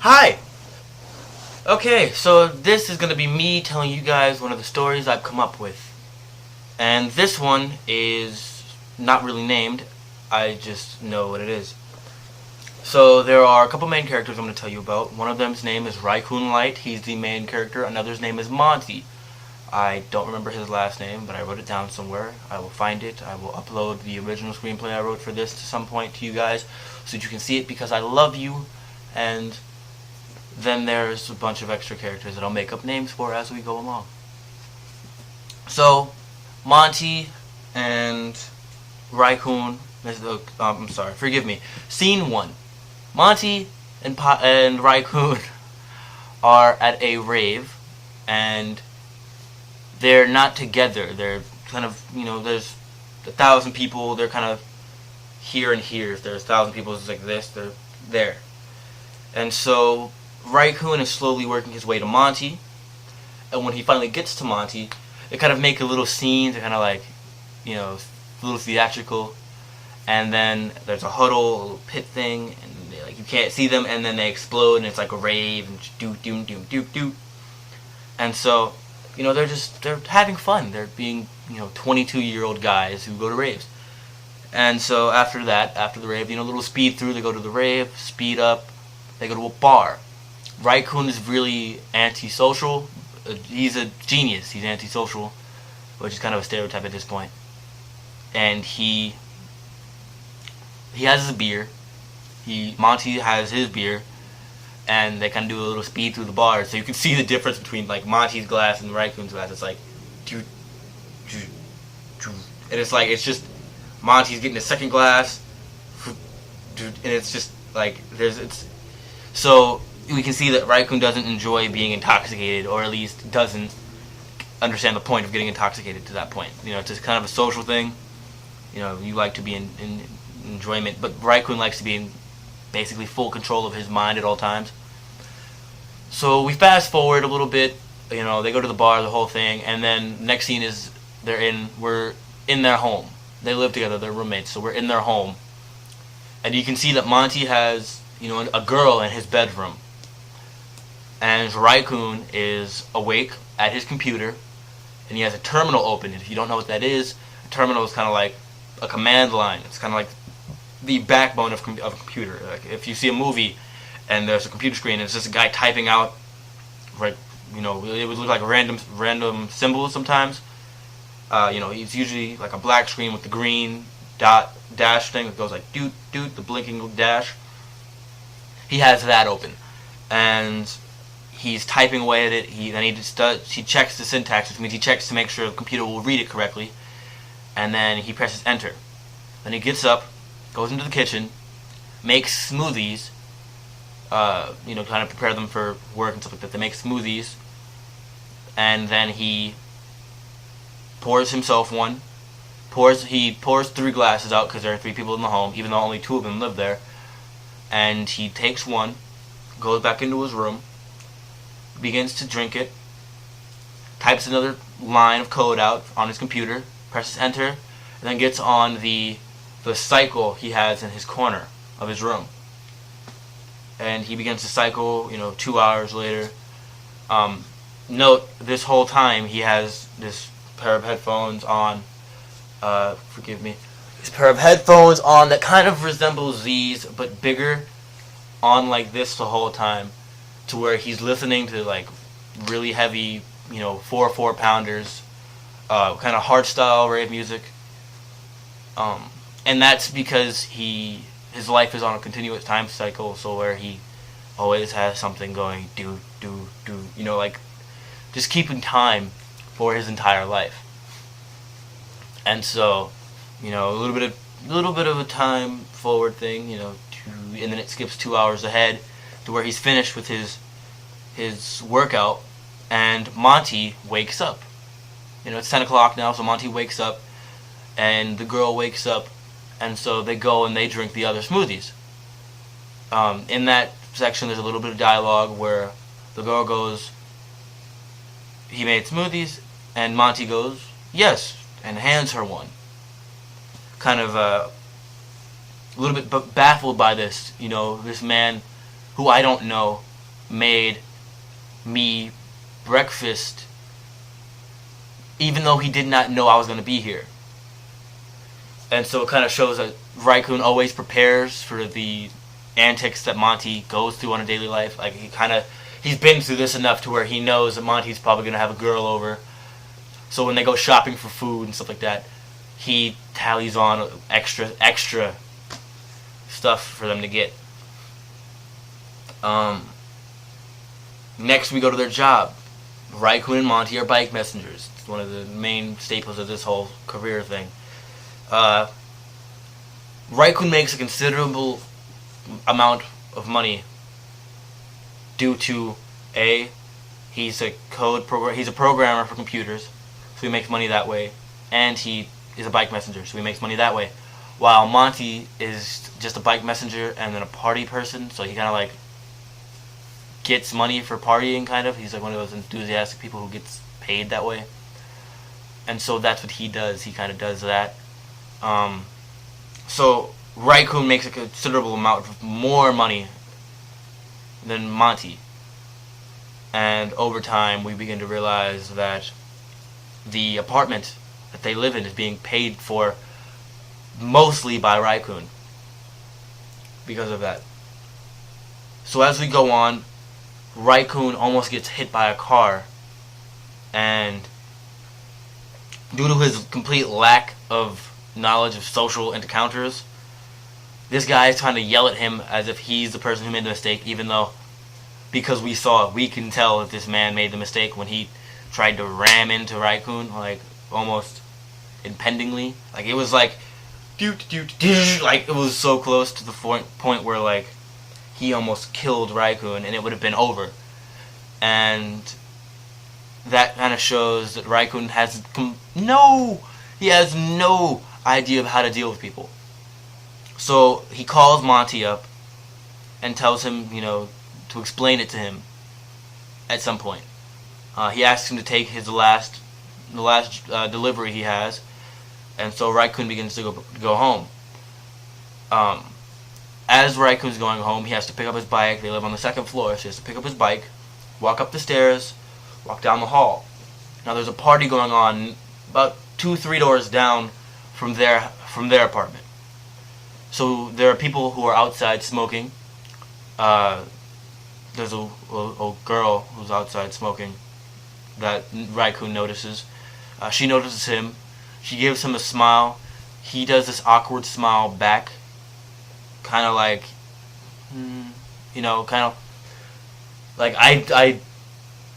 Hi! Okay, so this is going to be me telling you guys one of the stories I've come up with. And this one is not really named, I just know what it is. So there are a couple main characters I'm going to tell you about. One of them's name is Rikún Light, he's the main character. Another's name is Monte. I don't remember his last name, but I wrote it down somewhere. I will find it. I will upload the original screenplay I wrote for this to some point to you guys so that you can see it because I love you. And then there's a bunch of extra characters that I'll make up names for as we go along. So, Monte and Rikún, I'm sorry, forgive me. Scene 1. Monte and Rikún are at a rave, and they're not together. They're kind of, there's 1,000 people, they're kind of here and here. If there's 1,000 people, it's like this, they're there. And so Rikún is slowly working his way to Monte, and when he finally gets to Monte, they kind of make a little scene. They're kind of like, a little theatrical, and then there's a huddle, a little pit thing, and you can't see them, and then they explode, and it's like a rave, and do. And so, they're having fun. They're being, 22-year-old guys who go to raves. And so after the rave, a little speed through, they go to the rave, speed up, they go to a bar. Rikún is really antisocial. He's a genius. He's antisocial, which is kind of a stereotype at this point. And he has his beer. Monte has his beer, and they kind of do a little speed through the bar, so you can see the difference between like Monte's glass and Rikún's glass. It's like, and it's just Monte's getting a second glass, and it's just like so we can see that Rikún doesn't enjoy being intoxicated, or at least doesn't understand the point of getting intoxicated to that point. It's just kind of a social thing. You like to be in enjoyment, but Rikún likes to be in basically full control of his mind at all times. So we fast forward a little bit. They go to the bar, the whole thing, and then next scene is we're in their home. They live together, they're roommates, so we're in their home. And you can see that Monte has, a girl in his bedroom. And Rikún is awake at his computer, and he has a terminal open. If you don't know what that is, a terminal is kind of like a command line. It's kind of like the backbone of a computer. Like if you see a movie and there's a computer screen and it's just a guy typing out, it would look like random symbols sometimes. It's usually like a black screen with the green dot dash thing that goes like doot, the blinking dash. He has that open, and he's typing away at it. He checks the syntax, which means he checks to make sure the computer will read it correctly, and then he presses enter. Then he gets up, goes into the kitchen, makes smoothies, kind of prepare them for work and stuff like that. They make smoothies, and then he pours himself one. He pours 3 glasses out because there are 3 people in the home, even though only 2 of them live there. And he takes one, goes back into his room, begins to drink it, types another line of code out on his computer, presses enter, and then gets on the cycle he has in his corner of his room. And he begins to cycle, 2 hours later. Note, this whole time he has this pair of headphones on, this pair of headphones on that kind of resembles these, but bigger, on like this the whole time, to where he's listening to like really heavy, 4 pounders, kind of hardstyle rave music. And that's because his life is on a continuous time cycle, so where he always has something going do, like just keeping time for his entire life. And so, a little bit of a time forward thing, and then it skips 2 hours ahead to where he's finished with his workout, and Monte wakes up. It's 10 o'clock now, so Monte wakes up, and the girl wakes up, and so they go and they drink the other smoothies. In that section, there's a little bit of dialogue where the girl goes, "He made smoothies," and Monte goes, "Yes," and hands her one. Kind of a little bit baffled by this, this man who I don't know, made me breakfast even though he did not know I was going to be here. And so it kind of shows that Rikún always prepares for the antics that Monte goes through on a daily life. Like, he's been through this enough to where he knows that Monte's probably going to have a girl over. So when they go shopping for food and stuff like that, he tallies on extra stuff for them to get. Next we go to their job. Rikún and Monte are bike messengers. It's one of the main staples of this whole career thing. Rikún makes a considerable amount of money due to he's a programmer for computers, so he makes money that way, and he is a bike messenger, so he makes money that way. While Monte is just a bike messenger and then a party person, so he kind of like gets money for partying, kind of. He's like one of those enthusiastic people who gets paid that way. And so that's what he does. He kind of does that. So Rikún makes a considerable amount more money than Monte. And over time, we begin to realize that the apartment that they live in is being paid for mostly by Rikún because of that. So as we go on, Rikún almost gets hit by a car, and due to his complete lack of knowledge of social encounters, this guy is trying to yell at him as if he's the person who made the mistake, even though, because we can tell that this man made the mistake when he tried to ram into Rikún, like, almost impendingly. Like, it was like, like, it was so close to the point where, like, he almost killed Rikún and it would have been over. And that kind of shows that Rikún has no idea of how to deal with people. So he calls Monte up and tells him, to explain it to him at some point. He asks him to take the last delivery he has, and so Rikún begins to go home. As Rikún's going home, he has to pick up his bike. They live on the second floor, so he has to pick up his bike, walk up the stairs, walk down the hall. Now there's a party going on about 2-3 doors down from their apartment. So there are people who are outside smoking. There's a girl who's outside smoking that Rikún notices. She notices him. She gives him a smile. He does this awkward smile back, kind of like, kind of like, I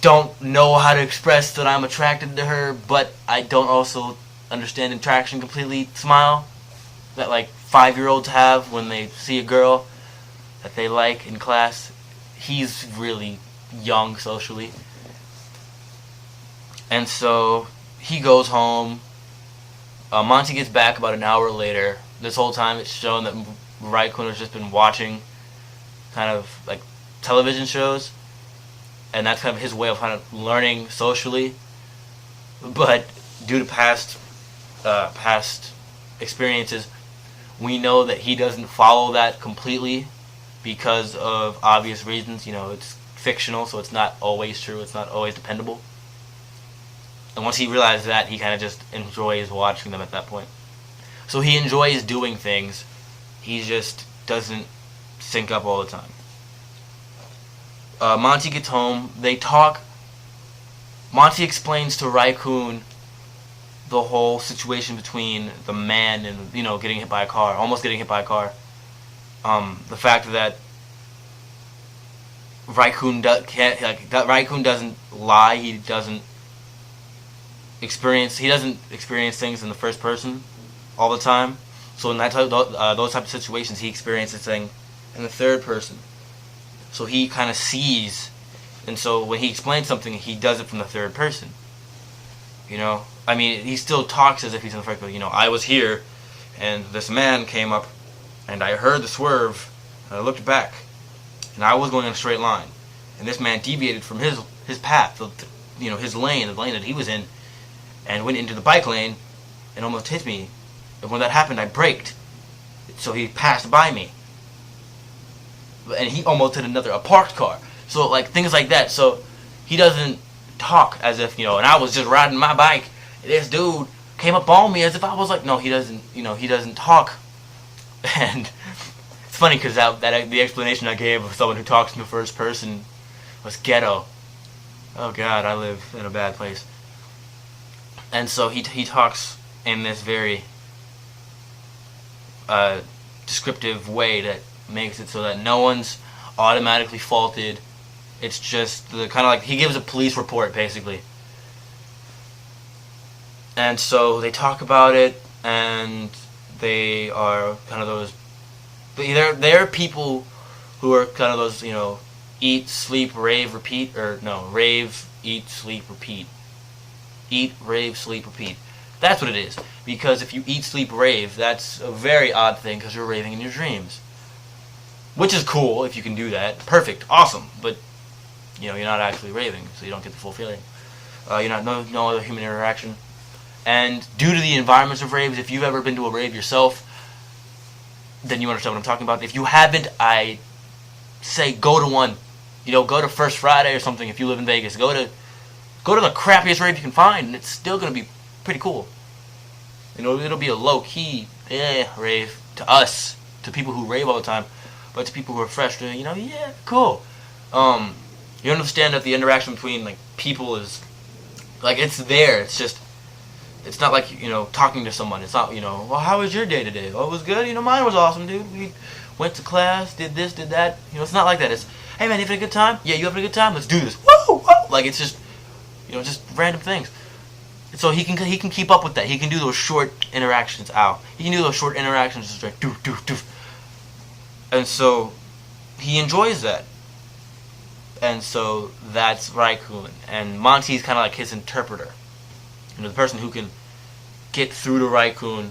don't know how to express that I'm attracted to her, but I don't also understand attraction completely smile that, like, 5-year-olds have when they see a girl that they like in class. He's really young socially. And so he goes home. Monte gets back about an hour later. This whole time it's shown that Rikún has just been watching kind of like television shows, and that's kind of his way of kind of learning socially. But due to past experiences, we know that he doesn't follow that completely because of obvious reasons. It's fictional, so it's not always true. It's not always dependable. And once he realizes that, he kind of just enjoys watching them at that point. So he enjoys doing things. He just doesn't sync up all the time. Monte gets home. They talk. Monte explains to Rikún the whole situation between the man and, getting hit by a car, almost getting hit by a car. The fact that Rikún doesn't lie. He doesn't experience things in the first person all the time. So in those type of situations, he experiences things in the third person. So he kind of sees, and so when he explains something, he does it from the third person. He still talks as if he's in the first person. I was here, and this man came up, and I heard the swerve, and I looked back, and I was going in a straight line, and this man deviated from his path, his lane, the lane that he was in, and went into the bike lane, and almost hit me. And when that happened, I braked, so he passed by me, and he almost hit a parked car. So like things like that. So he doesn't talk as if, and I was just riding my bike. And this dude came up on me as if I was like, no, he doesn't, he doesn't talk. And it's funny because that the explanation I gave of someone who talks in the first person was ghetto. Oh God, I live in a bad place. And so he talks in this very descriptive way that makes it so that no one's automatically faulted. It's just the kind of like he gives a police report basically. And so they talk about it, and they are kind of those. They're people who are kind of those, eat, sleep, rave, repeat, or no, rave, eat, sleep, repeat. Eat, rave, sleep, repeat. That's what it is. Because if you eat, sleep, rave, that's a very odd thing because you're raving in your dreams. Which is cool if you can do that. Perfect. Awesome. But, you're not actually raving, so you don't get the full feeling. You're not, no other human interaction. And due to the environments of raves, if you've ever been to a rave yourself, then you understand what I'm talking about. If you haven't, I say go to one. Go to First Friday or something if you live in Vegas. Go to the crappiest rave you can find, and it's still going to be pretty cool. It'll be a low-key rave to us, to people who rave all the time, but to people who are fresh, cool. You understand that the interaction between, like, people is, like, it's there. It's just, it's not like, talking to someone. It's not, well, how was your day today? Oh, it was good. Mine was awesome, dude. We went to class, did this, did that. It's not like that. It's, hey, man, you having a good time? Yeah, you having a good time? Let's do this. Woo! Woo! Like, it's just, just random things. And so he can keep up with that. He can do those short interactions. He can do those short interactions just like, doof, doof, doof. And so he enjoys that. And so that's Rikún. And Monte's kind of like his interpreter. The person who can get through to Rikún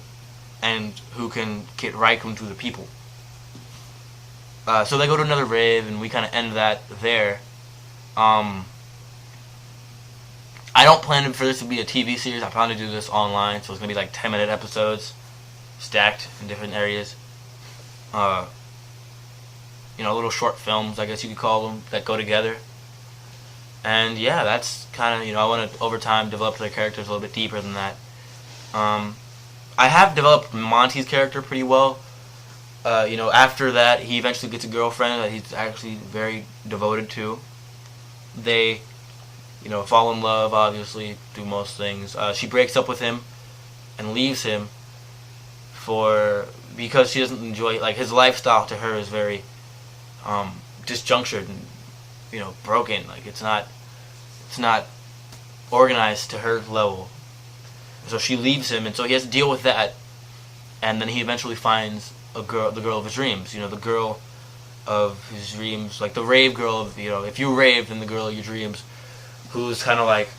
and who can get Rikún through the people. So they go to another rave, and we kind of end that there. I don't plan for this to be a TV series. I plan to do this online, so it's going to be like 10-minute episodes stacked in different areas. Little short films, I guess you could call them, that go together. And yeah, that's kind of, I want to, over time, develop their characters a little bit deeper than that. I have developed Monte's character pretty well. After that, he eventually gets a girlfriend that he's actually very devoted to. They, fall in love, obviously, do most things. She breaks up with him and leaves him because she doesn't enjoy, like, his lifestyle to her is very disjunctured and, broken. Like, it's not organized to her level. So she leaves him, and so he has to deal with that. And then he eventually finds the girl of his dreams. The girl of his dreams, like the rave girl of, if you rave, then the girl of your dreams, who's kind of like,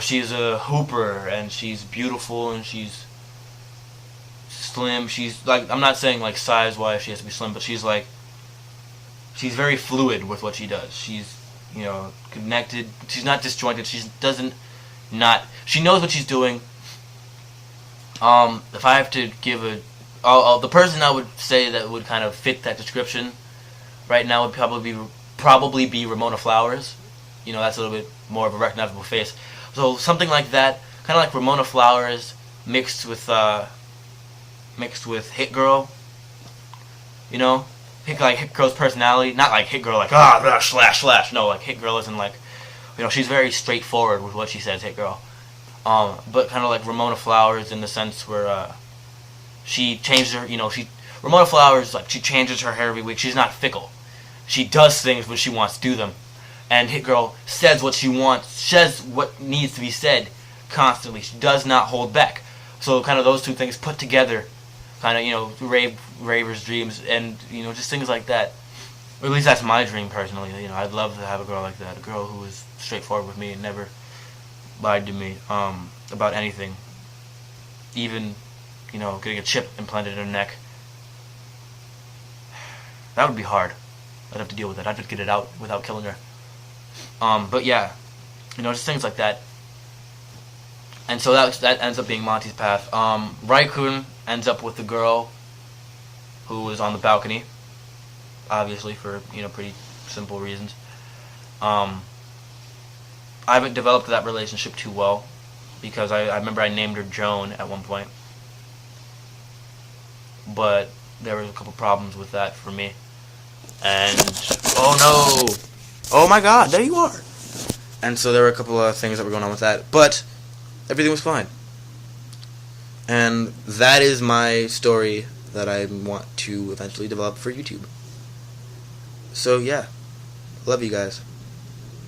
she's a hooper, and she's beautiful, and she's slim. She's like, I'm not saying like size-wise she has to be slim, but she's very fluid with what she does. She's, connected. She's not disjointed. She knows what she's doing. If I have to give the person I would say that would kind of fit that description right now would probably be Ramona Flowers. That's a little bit more of a recognizable face. So something like that, kind of like Ramona Flowers mixed with Hit Girl. Hit Girl's personality, not like Hit Girl like slash. No, like Hit Girl isn't like, she's very straightforward with what she says, Hit Girl. But kind of like Ramona Flowers in the sense where she changes her, Ramona Flowers, like, she changes her hair every week. She's not fickle. She does things when she wants to do them. And Hit Girl says what she wants, says what needs to be said constantly. She does not hold back. So kind of those two things put together, kind of, raver's dreams, and, just things like that. Or at least that's my dream, personally. I'd love to have a girl like that. A girl who is straightforward with me and never lied to me about anything. Even, getting a chip implanted in her neck. That would be hard. I'd have to deal with that. I'd have to get it out without killing her. But yeah, just things like that. And so that ends up being Monte's path. Rikún ends up with the girl who was on the balcony, obviously for pretty simple reasons. I haven't developed that relationship too well because I remember I named her Joan at one point, but there was a couple problems with that for me. And oh no, oh my God, there you are. And so there were a couple of things that were going on with that, but everything was fine. And that is my story that I want to eventually develop for YouTube. So yeah, love you guys.